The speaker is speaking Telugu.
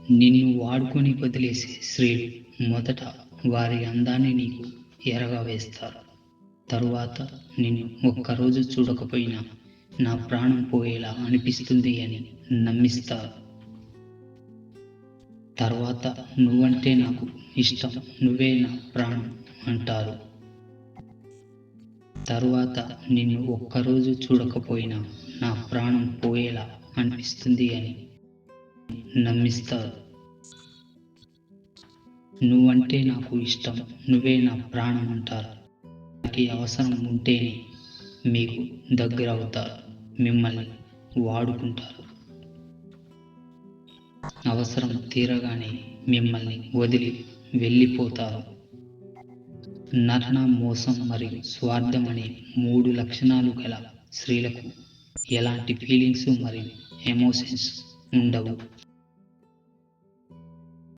నిన్ను వాడుకొని వదిలేసే స్త్రీలు మొదట వారి అందాన్ని నీకు ఎరగవేస్తారు. తరువాత నిన్ను ఒక్కరోజు చూడకపోయినా నా ప్రాణం పోయేలా అనిపిస్తుంది అని నమ్మిస్తారు. తర్వాత నువ్వంటే నాకు ఇష్టం, నువ్వే నా ప్రాణం అంటారు. తరువాత నిన్ను ఒక్కరోజు చూడకపోయినా నా ప్రాణం పోయేలా అనిపిస్తుంది అని నమ్మిస్తారు. నువ్వంటే నాకు ఇష్టం, నువ్వే నా ప్రాణం అంటారు. నాకు అవసరం ఉంటేనే మీకు దగ్గరవుతారు, మిమ్మల్ని వాడుకుంటారు. అవసరం తీరగానే మిమ్మల్ని వదిలి వెళ్ళిపోతారు. నటన, మోసం మరియు స్వార్థం అనే 3 లక్షణాలు గల స్త్రీలకు ఎలాంటి ఫీలింగ్స్ మరియు ఎమోషన్స్ ఉండవు.